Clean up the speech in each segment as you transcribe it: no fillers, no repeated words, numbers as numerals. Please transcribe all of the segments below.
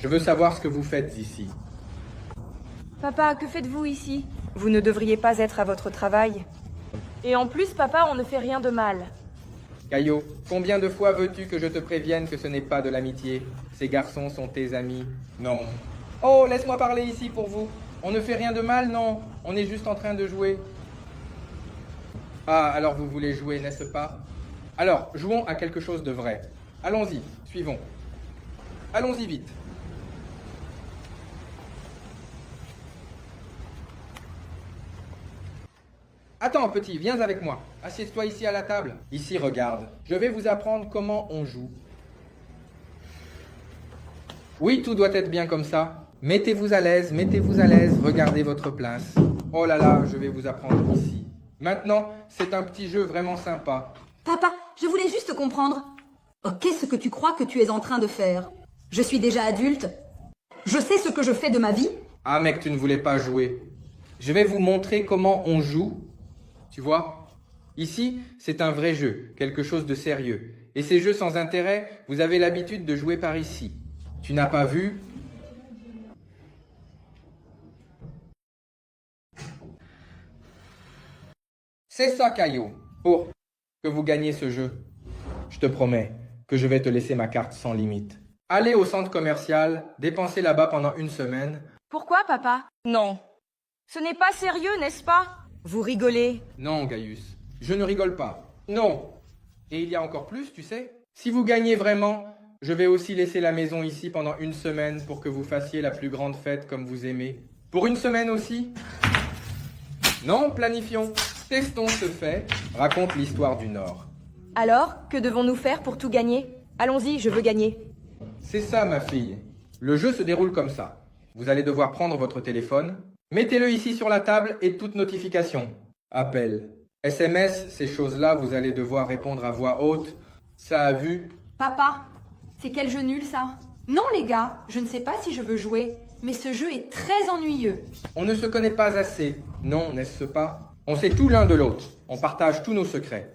Je veux savoir ce que vous faites ici. Papa, que faites-vous ici? Vous ne devriez pas être à votre travail. Et en plus, papa, on ne fait rien de mal. Caillot, combien de fois veux-tu que je te prévienne que ce n'est pas de l'amitié? Ces garçons sont tes amis. Non. Oh, laisse-moi parler ici pour vous. On ne fait rien de mal, non. On est juste en train de jouer. Ah, alors vous voulez jouer, n'est-ce pas? Alors, jouons à quelque chose de vrai. Allons-y, suivons. Allons-y vite. Attends, petit, viens avec moi. Assieds-toi ici à la table. Ici, regarde. Je vais vous apprendre comment on joue. Oui, tout doit être bien comme ça. Mettez-vous à l'aise, regardez votre place. Oh là là, je vais vous apprendre ici. Maintenant, c'est un petit jeu vraiment sympa. Papa, je voulais juste comprendre. Oh, qu'est-ce que tu crois que tu es en train de faire? Je suis déjà adulte. Je sais ce que je fais de ma vie. Ah mec, tu ne voulais pas jouer. Je vais vous montrer comment on joue. Tu vois? Ici, c'est un vrai jeu, quelque chose de sérieux. Et ces jeux sans intérêt, vous avez l'habitude de jouer par ici. Tu n'as pas vu? C'est ça, Caillot, pour que vous gagniez ce jeu. Je te promets que je vais te laisser ma carte sans limite. Allez au centre commercial, dépensez là-bas pendant une semaine. Pourquoi, papa? Non. Ce n'est pas sérieux, n'est-ce pas? Vous rigolez. Non, Gaius, je ne rigole pas. Non. Et il y a encore plus, tu sais. Si vous gagnez vraiment, je vais aussi laisser la maison ici pendant une semaine pour que vous fassiez la plus grande fête comme vous aimez. Pour une semaine aussi? Non, planifions. Testons ce fait. Raconte l'histoire du Nord. Alors, que devons-nous faire pour tout gagner? Allons-y, je veux gagner. C'est ça, ma fille. Le jeu se déroule comme ça. Vous allez devoir prendre votre téléphone, mettez-le ici sur la table et toute notification. Appel, SMS, ces choses-là, vous allez devoir répondre à voix haute. Ça a vu? Papa, c'est quel jeu nul ça? Non les gars, je ne sais pas si je veux jouer, mais ce jeu est très ennuyeux. On ne se connaît pas assez. Non, n'est-ce pas? On sait tout l'un de l'autre. On partage tous nos secrets.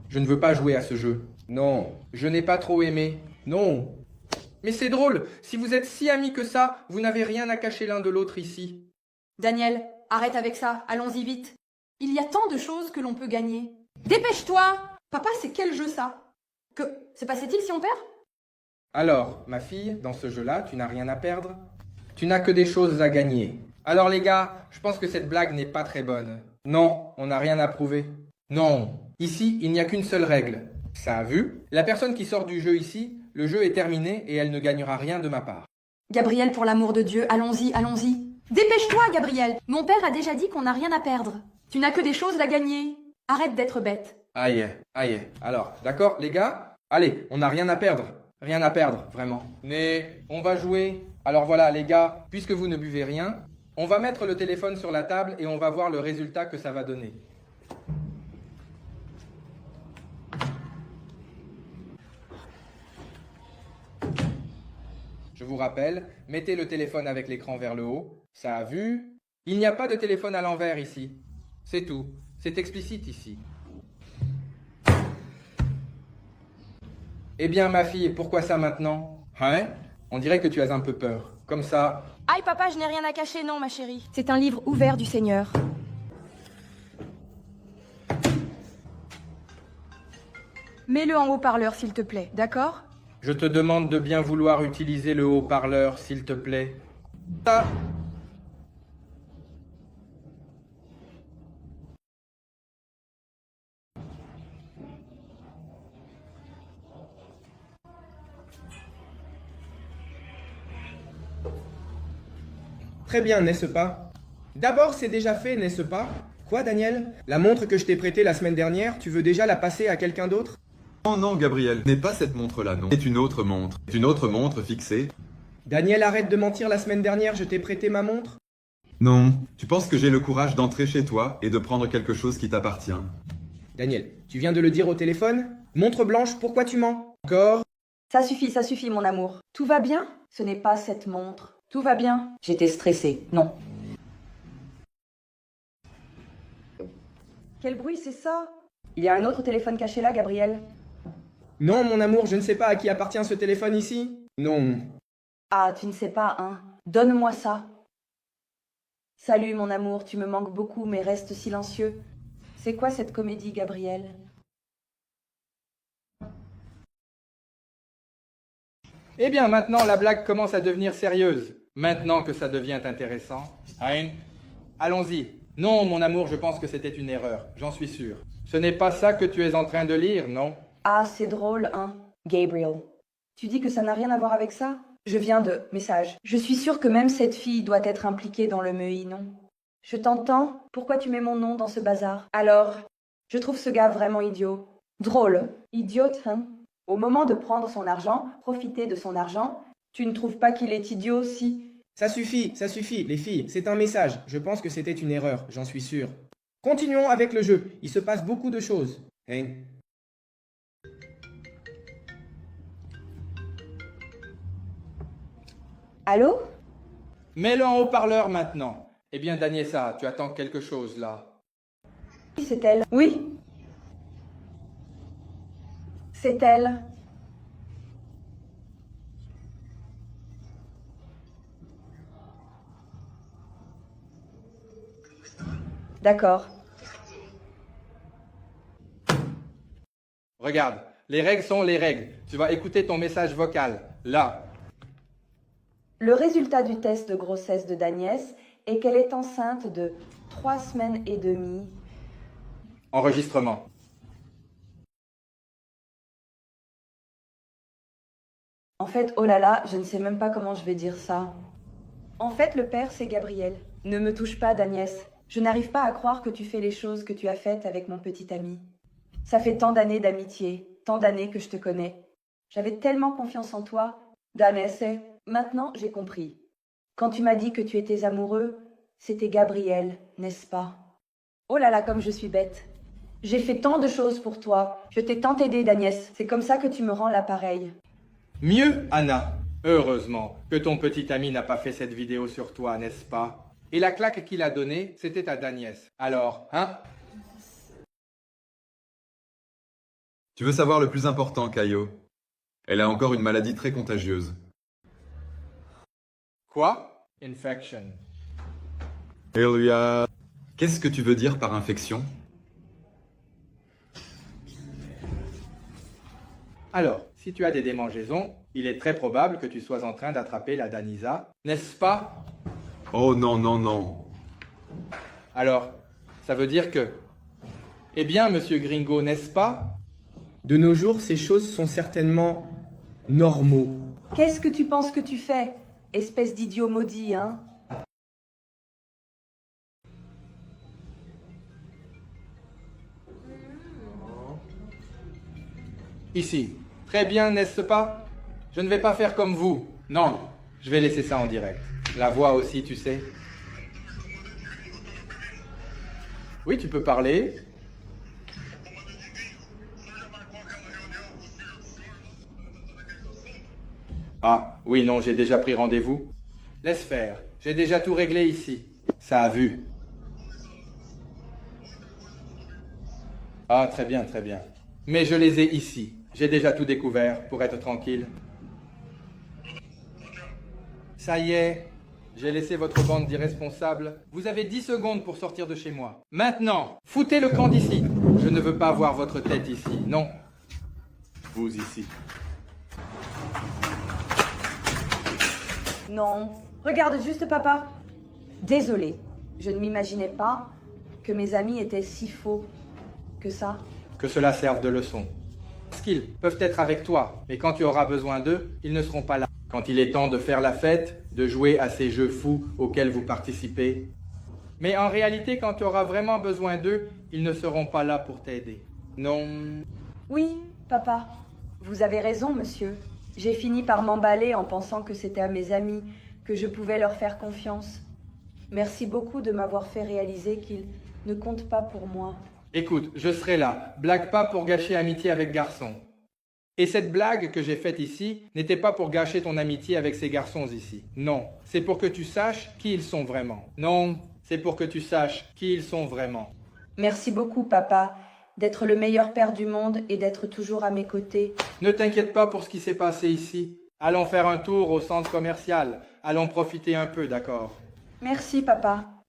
Je ne veux pas jouer à ce jeu. Non, je n'ai pas trop aimé. Non. Mais c'est drôle, si vous êtes si amis que ça, vous n'avez rien à cacher l'un de l'autre ici. Daniel, arrête avec ça, allons-y vite. Il y a tant de choses que l'on peut gagner. Dépêche-toi! Papa, c'est quel jeu ça? Que se passait-il si on perd? Alors, ma fille, dans ce jeu-là, tu n'as rien à perdre. Tu n'as que des choses à gagner. Alors les gars, je pense que cette blague n'est pas très bonne. Non, on n'a rien à prouver. Non. Ici, il n'y a qu'une seule règle. Ça a vu? La personne qui sort du jeu ici, le jeu est terminé et elle ne gagnera rien de ma part. Gabriel, pour l'amour de Dieu, allons-y, allons-y. Dépêche-toi, Gabriel! Mon père a déjà dit qu'on n'a rien à perdre. Tu n'as que des choses à gagner. Arrête d'être bête. Aïe, aïe. Alors, d'accord, les gars? Allez, on n'a rien à perdre. Rien à perdre, vraiment. Mais on va jouer. Alors voilà, les gars, puisque vous ne buvez rien, on va mettre le téléphone sur la table et on va voir le résultat que ça va donner. Je vous rappelle, mettez le téléphone avec l'écran vers le haut. Ça a vu? Il n'y a pas de téléphone à l'envers ici. C'est tout. C'est explicite ici. Eh bien, ma fille, pourquoi ça maintenant? Hein? On dirait que tu as un peu peur. Comme ça. Aïe, papa, je n'ai rien à cacher, non, ma chérie. C'est un livre ouvert du Seigneur. Mets-le en haut-parleur, s'il te plaît, d'accord? Je te demande de bien vouloir utiliser le haut-parleur, s'il te plaît. Ça. Très bien, n'est-ce pas? D'abord, c'est déjà fait, n'est-ce pas? Quoi, Daniel? La montre que je t'ai prêtée la semaine dernière, tu veux déjà la passer à quelqu'un d'autre? Non, non, Gabriel, ce n'est pas cette montre-là, non. C'est une autre montre. C'est une autre montre fixée. Daniel, arrête de mentir, la semaine dernière, je t'ai prêté ma montre? Non. Tu penses que j'ai le courage d'entrer chez toi et de prendre quelque chose qui t'appartient? Daniel, tu viens de le dire au téléphone? Montre blanche, pourquoi tu mens? Encore? Ça suffit, mon amour. Tout va bien? Ce n'est pas cette montre. Tout va bien. J'étais stressée, non. Quel bruit c'est ça? Il y a un autre téléphone caché là, Gabriel? Non, mon amour, je ne sais pas à qui appartient ce téléphone ici. Non. Ah, tu ne sais pas, hein? Donne-moi ça. Salut, mon amour, tu me manques beaucoup, mais reste silencieux. C'est quoi cette comédie, Gabriel? Eh bien, maintenant, la blague commence à devenir sérieuse. Maintenant que ça devient intéressant. Hein? Allons-y. Non, mon amour, je pense que c'était une erreur. J'en suis sûr. Ce n'est pas ça que tu es en train de lire, non? Ah, c'est drôle, hein? Gabriel. Tu dis que ça n'a rien à voir avec ça? Je viens de... Message. Je suis sûre que même cette fille doit être impliquée dans le MEI, non? Je t'entends? Pourquoi tu mets mon nom dans ce bazar? Alors, je trouve ce gars vraiment idiot. Drôle. Idiote, hein? Au moment de prendre son argent, profiter de son argent, tu ne trouves pas qu'il est idiot aussi? Ça suffit, les filles, c'est un message. Je pense que c'était une erreur, j'en suis sûr. Continuons avec le jeu, il se passe beaucoup de choses. Hein? Allô? Mets-le en haut-parleur maintenant. Eh bien, Daniessa, tu attends quelque chose là. Oui, c'est elle. Oui. C'est elle. D'accord. Regarde, les règles sont les règles. Tu vas écouter ton message vocal, là. Le résultat du test de grossesse de Dagnès est qu'elle est enceinte de 3 semaines et demie. Enregistrement. En fait, oh là là, je ne sais même pas comment je vais dire ça. En fait, le père, c'est Gabriel. Ne me touche pas, Dagnès. Je n'arrive pas à croire que tu fais les choses que tu as faites avec mon petit ami. Ça fait tant d'années d'amitié, tant d'années que je te connais. J'avais tellement confiance en toi, Dagnès. Maintenant, j'ai compris. Quand tu m'as dit que tu étais amoureux, c'était Gabriel, n'est-ce pas? Oh là là, comme je suis bête. J'ai fait tant de choses pour toi. Je t'ai tant aidé, Dagnès. C'est comme ça que tu me rends l'appareil. Mieux, Anna. Heureusement que ton petit ami n'a pas fait cette vidéo sur toi, n'est-ce pas? Et la claque qu'il a donnée, c'était à Dagnès. Alors, hein? Tu veux savoir le plus important, Caillot? Elle a encore une maladie très contagieuse. Quoi? Infection. Il y a... Qu'est-ce que tu veux dire par infection? Alors, si tu as des démangeaisons, il est très probable que tu sois en train d'attraper la Danisa, n'est-ce pas? Oh non, non, non. Alors, ça veut dire que... Eh bien, monsieur Gringo, n'est-ce pas? De nos jours, ces choses sont certainement normaux. Qu'est-ce que tu penses que tu fais? Espèce d'idiot maudit, hein? Ici. Très bien, n'est-ce pas? Je ne vais pas faire comme vous. Non, je vais laisser ça en direct. La voix aussi, tu sais. Oui, tu peux parler. Ah, oui, non, j'ai déjà pris rendez-vous. Laisse faire. J'ai déjà tout réglé ici. Ça a vu. Ah, très bien, très bien. Mais je les ai ici. J'ai déjà tout découvert pour être tranquille. Ça y est, j'ai laissé votre bande d'irresponsables. Vous avez 10 secondes pour sortir de chez moi. Maintenant, foutez le camp d'ici. Je ne veux pas voir votre tête ici, non. Vous ici. Non. Regarde juste papa. Désolée. Je ne m'imaginais pas que mes amis étaient si faux que ça. Que cela serve de leçon. Parce qu'ils peuvent être avec toi, mais quand tu auras besoin d'eux, ils ne seront pas là. Quand il est temps de faire la fête, de jouer à ces jeux fous auxquels vous participez. Mais en réalité, quand tu auras vraiment besoin d'eux, ils ne seront pas là pour t'aider. Non. Oui, papa. Vous avez raison, monsieur. J'ai fini par m'emballer en pensant que c'était à mes amis, que je pouvais leur faire confiance. Merci beaucoup de m'avoir fait réaliser qu'ils ne comptent pas pour moi. Écoute, je serai là. Blague pas pour gâcher amitié avec garçon. Et cette blague que j'ai faite ici n'était pas pour gâcher ton amitié avec ces garçons ici. Non, c'est pour que tu saches qui ils sont vraiment. Non, c'est pour que tu saches qui ils sont vraiment. Merci beaucoup, papa. d'être le meilleur père du monde et d'être toujours à mes côtés. Ne t'inquiète pas pour ce qui s'est passé ici. Allons faire un tour au centre commercial. Allons profiter un peu, d'accord? Merci, papa.